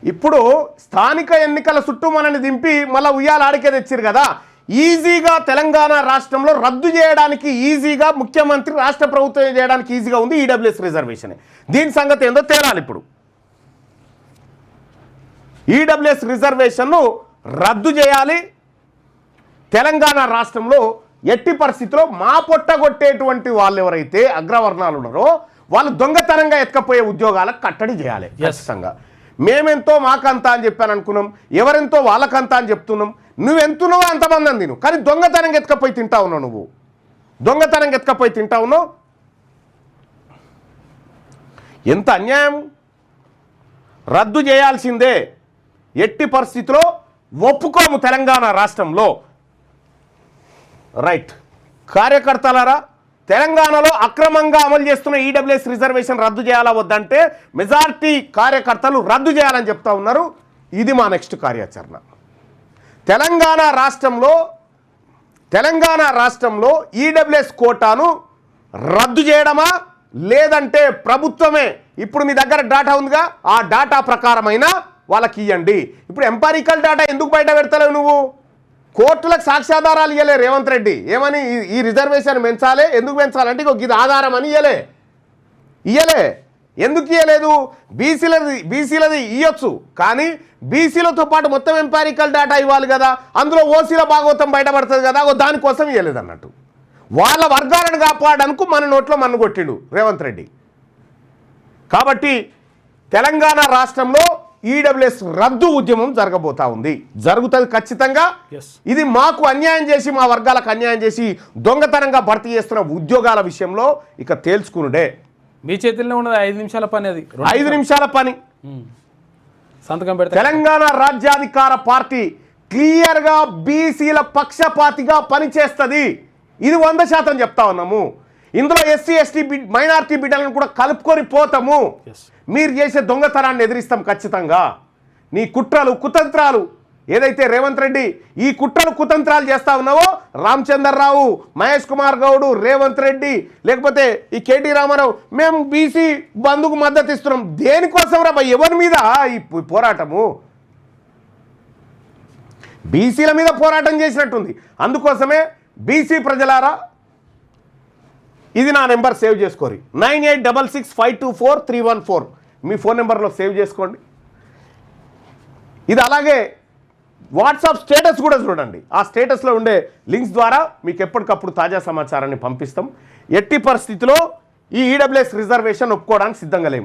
ఇప్పుడు స్థానిక ఎన్నికల చుట్టూ మనల్ని దింపి మళ్ళీ ఉయ్యాల ఆడికే తెచ్చారు కదా. ఈజీగా తెలంగాణ రాష్ట్రంలో రద్దు చేయడానికి ఈజీగా ముఖ్యమంత్రి రాష్ట్ర ప్రభుత్వం చేయడానికి ఈజీగా ఉంది ఈడబ్ల్యూఎస్ రిజర్వేషన్. దీని సంగతి ఏందో తేలాలి. ఇప్పుడు ఈడబ్ల్యూఎస్ రిజర్వేషన్ను రద్దు చేయాలి. తెలంగాణ రాష్ట్రంలో ఎట్టి పరిస్థితిలో మా పొట్టగొట్టేటువంటి వాళ్ళు ఎవరైతే అగ్రవర్ణాలు ఉన్నారో వాళ్ళు దొంగతనంగా ఎత్తుకపోయే ఉద్యోగాలకు కట్టడి చేయాలి ఖచ్చితంగా. మేమెంతో మాకంతా అని చెప్పాను అనుకున్నాం, ఎవరెంతో వాళ్ళకంతా అని చెప్తున్నాం. నువ్వెంతున్నావో అంతమంది అంది నువ్వు, కానీ దొంగతనంగా ఎత్తుకపోయి తింటా ఉన్నావు. నువ్వు దొంగతనంగా ఎత్తుకపోయి తింటా ఉన్నావు. ఎంత అన్యాయం! రద్దు చేయాల్సిందే, ఎట్టి పరిస్థితిలో ఒప్పుకోము తెలంగాణ రాష్ట్రంలో. రైట్ కార్యకర్తలారా, తెలంగాణలో అక్రమంగా అమలు చేస్తున్న ఈడబ్ల్యూఎస్ రిజర్వేషన్ రద్దు చేయాలా వద్దంటే మెజార్టీ కార్యకర్తలు రద్దు చేయాలని చెప్తా ఉన్నారు. ఇది మా నెక్స్ట్ కార్యాచరణ. తెలంగాణ రాష్ట్రంలో ఈడబ్ల్యూఎస్ కోటాను రద్దు చేయడమా లేదంటే ప్రభుత్వమే, ఇప్పుడు మీ దగ్గర డాటా ఉందిగా, ఆ డాటా ప్రకారమైన వాళ్ళకి ఇవ్వండి. ఇప్పుడు ఎంపారికల్ డాటా ఎందుకు బయట పెడతలేవు నువ్వు? కోర్టులకు సాక్ష్యాధారాలు ఇవ్వలే రేవంత్ రెడ్డి. ఏమని ఈ రిజర్వేషన్ పెంచాలి, ఎందుకు పెంచాలంటే ఇది ఆధారం అని ఇయ్యలే. ఎందుకు ఇవ్వలేదు? బీసీలది ఇవ్వచ్చు, కానీ బీసీలతో పాటు మొత్తం ఎంపారికల్ డేటా ఇవ్వాలి కదా. అందులో ఓసీల భాగవతం బయటపడుతుంది కదా, దానికోసం ఇవ్వలేదు అన్నట్టు. వాళ్ళ వర్గాలను కాపాడడానికి మన నోట్లో మన్ను కొట్టిండు రేవంత్ రెడ్డి. కాబట్టి తెలంగాణ రాష్ట్రంలో ఈడబ్ల్యూఎస్ రద్దు ఉద్యమం జరగబోతా ఉంది, జరుగుతుంది ఖచ్చితంగా. ఇది మాకు అన్యాయం చేసి, మా వర్గాలకు అన్యాయం చేసి దొంగతనంగా భర్తీ చేస్తున్న ఉద్యోగాల విషయంలో ఇక తేల్చుకునుడే. మీ చేతిలో ఉన్నది 5 నిమిషాల పని, అది 5 నిమిషాల పని. సంతకం పెడితే తెలంగాణ రాజ్యాధికార పార్టీ క్లియర్గా బీసీల పక్షపాతిగా పనిచేస్తుంది. ఇది 100% చెప్తా ఉన్నాము. ఇందులో ఎస్సీ ఎస్టీ మైనారిటీ బిడ్డలను కూడా కలుపుకొని పోతాము. మీరు చేసే దొంగతనాన్ని ఎదిరిస్తాం ఖచ్చితంగా. నీ కుట్రలు కుతంత్రాలు ఏదైతే రేవంత్ రెడ్డి ఈ కుట్రలు కుతంత్రాలు చేస్తా ఉన్నావో, రామచంద్రరావు, మహేష్ కుమార్ గౌడ్, రేవంత్ రెడ్డి, లేకపోతే ఈ కేటీ రామారావు, మేము బీసీ బంధుకు మద్దతు ఇస్తున్నాం. దేనికోసం రా? ఎవరి మీద ఈ పోరాటము? బీసీల మీద పోరాటం చేసినట్టుంది. అందుకోసమే బీసీ ప్రజలారా, ఇది నా నెంబర్ సేవ్ చేసుకోరి, 9866524314 మీ ఫోన్ నెంబర్లో సేవ్ చేసుకోండి. ఇది అలాగే వాట్సాప్ స్టేటస్ కూడా చూడండి. ఆ స్టేటస్లో ఉండే లింక్స్ ద్వారా మీకు ఎప్పటికప్పుడు తాజా సమాచారాన్ని పంపిస్తాం. ఎట్టి పరిస్థితిలో ఈ ఈడబ్ల్యూఎస్ రిజర్వేషన్ ఒప్పుకోవడానికి సిద్ధంగా లేము.